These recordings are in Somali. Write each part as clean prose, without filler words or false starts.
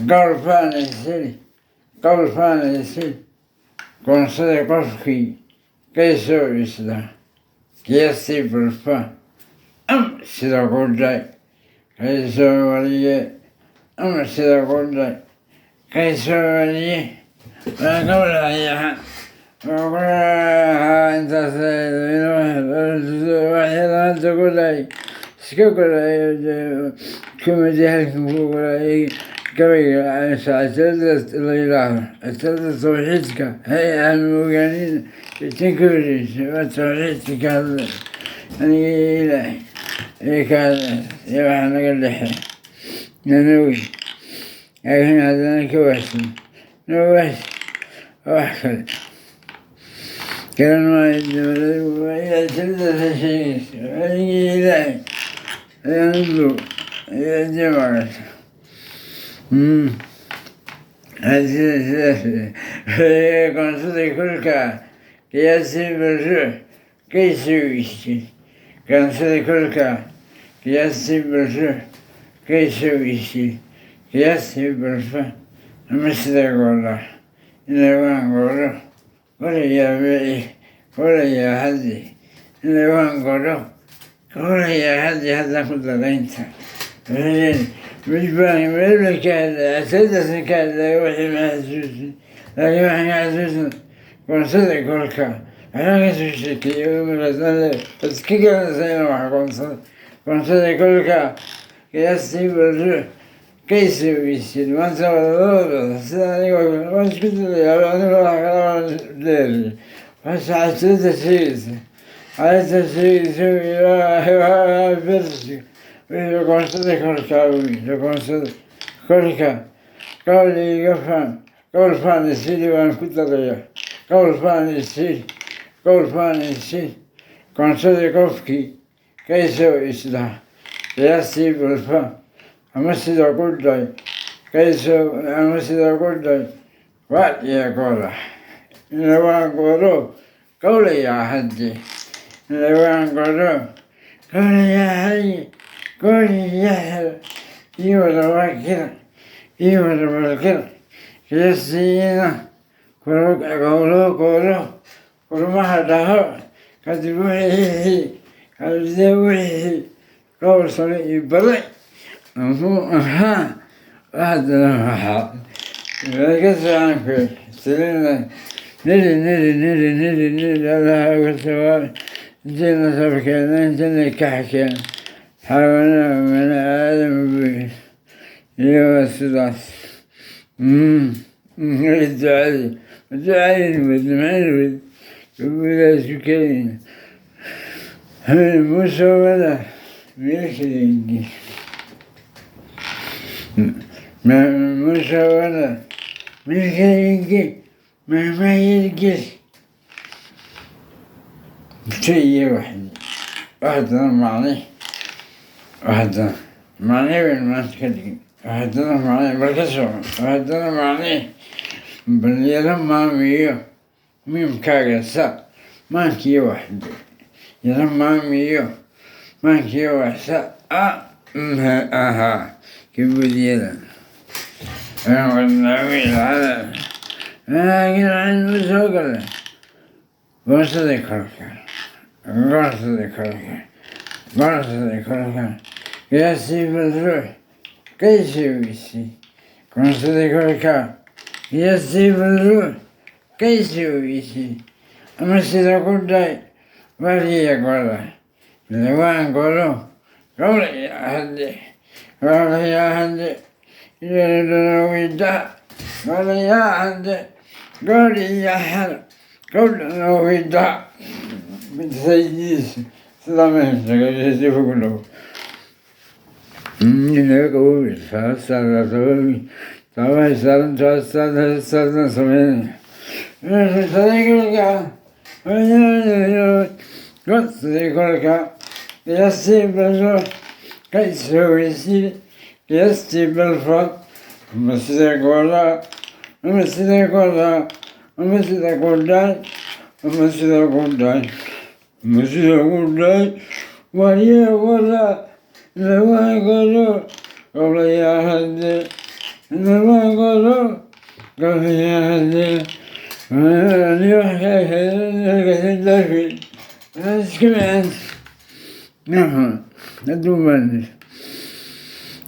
qoraa qoonsadey qofkii qaysoo isla qiyaastii balfaan sida qudhey qaysoo waaryee sida qudhey qaysoo waaryee waa qowlayaha intaas waxyaalanta qudhey iska qorayo kumidi halkan ku qoraayay gabayga cajaladaas la yidhaahdo cajalada tawxiidka aan ogaanin tan ka horeysa waa tawxiidka ka hadlay aniga ilaahay ee ka hadlay iyo waxa naga dhexe nanawi laakiin haddana ka wahsan nawaas wax kale garan maayo cajaladaasa sheegaysa aniga ilaahay ayaan u dhow iyo jimacasa qoonsadey kollkàa qiyaastii balruux qaysoo isjir qoonsadey kollkàa qiyaastii balruux qaysoo isjir qiyaastii balfaan sida qoraa inawaan qoro qorayaa beci qorayaa haddi inawaan qoro qorayaa haddi hadda ku dadaynta meelba ka hadlaya cajaladaasna ka hadlaya wixii ma xasuusin laakiin waxaan ka xasuusan qoonsadey kollkàa waxaan ka soo sheekeeyey markaasale iska garanaysaa inaan wax qoonsado qoonsadey kollkàa qiyaastii balruux qaysoo isjir maanta labadooda sida aniga waan isku dalayaa aniga wax kala waan dheeriya waase cajalada sheegaysa cajalada sheegaysa bersiga wixii qoonsadey kollkàa weyse qoonsadey kollkàa qowl iiga faan qowl faan isiri waan ku darayaa qowl faan isiri qoonsadey qofkii qaysoo isla qiyaastii balfaan sida qudhey qaysoo sida qudhey waaryee qoraa inawaan qoro qowlayaa haddi inawaan qoro qowlayaa haddi qorayaa iyo wadawaakira iyo wadabalkira qiyaasiina qowlo qurmaha dhaho kadib wixii qowl sano ii baday muxuu ahaa haddana waxaa ka socanka tirina niri allaha uga sawaabay intiina sabkeena intana ka xakeen xaawanaha mana aadama buuxis iyo waa sidaas ducayn wed maxayn wed gabudaa isu keenayna musawada milkidaygi musawada milkidaygi mahmayirgis shayye waxdana macne weyn maanta ka dhigin waxdana macne bal ka soco waxdana macne bal yala maamiyo miimkaaga sa maankiyo waxde yala maamiyo maankiyo waxsa ahaa kabudyada wadnaawiilcada laakiin soo gala qoonsadey kollkàa qiyaastii balruux qaysoo isjir qoonsadey kollkàa qiyaastii balruux qaysoo isjir sida qudhey waaryee qoraa inawaan qoro qowlayaa haddi iyodanowida qowlayaa haddi gooriyaxal qowlanowida midsayiisa sida meesha ugu dhow tabahay saarantaasaadan sameynaya qoonsadey kollkàa qiyaastii balruux qaysoo isjir qiyaastii balfaan sida qoraa sida qudhey sida qudhey waaryee qoraa inawaan qoro qowlayaa haddi إنما قالوا قال يا يحكي الدافين اسكمعت نحن ندوبان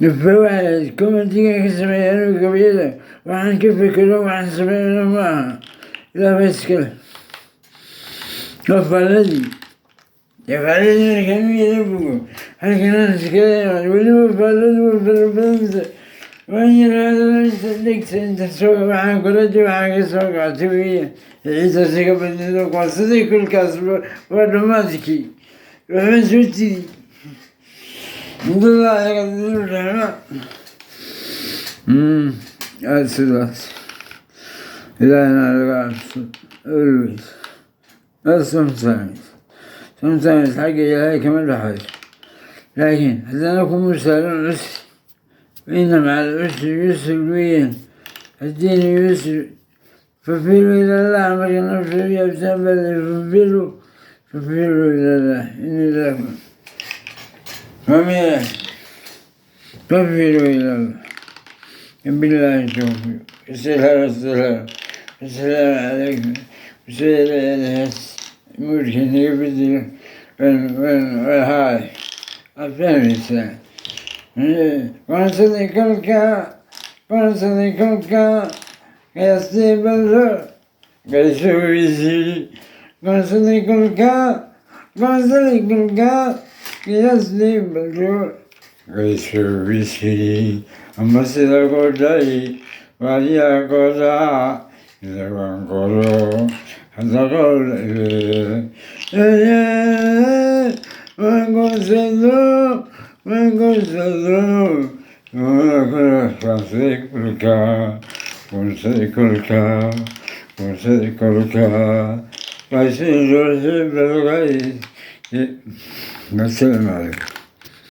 نفواحد كما تيجي كسمعينو قبيلة وعن كيف يكلوا وعن سمعينو معها لا بسكل وفالذي يفعلني كانوا يلبقوا هل كان نسكلين ولو فالذي وفالذي وإن هذا لك أنت تسوق معك ورجع معك سوق عتوية عيسى سيقف الندوق وصدي كل كسب ودماتكي ومن سوتي الحمد لله يقدر الرحمة سدا إذا أنا لقى always not sometimes حق إلهي كما لحظ لكن حتى نكون مسالون عسر وإن مع العسر يسر وين الدين يسر ففيروا إلى الله أمر نفسه يبتنبل ففيروا إلى الله إني لكم فميلا ففيروا إلى الله بالله التوفيق السلام عليكم السلام عليكم ملك يبدل والهاي الفهم الإسلام qoonsadey qollkàa Qiyaaastii ballo Qays qoonsadey qollkàa Qiyaaastii ballo Qays ama sida qudhey Waaryee qoraa sida waan qoro hadda qollkàa waan qoonsadey qollkàa Qays السلام عليكم.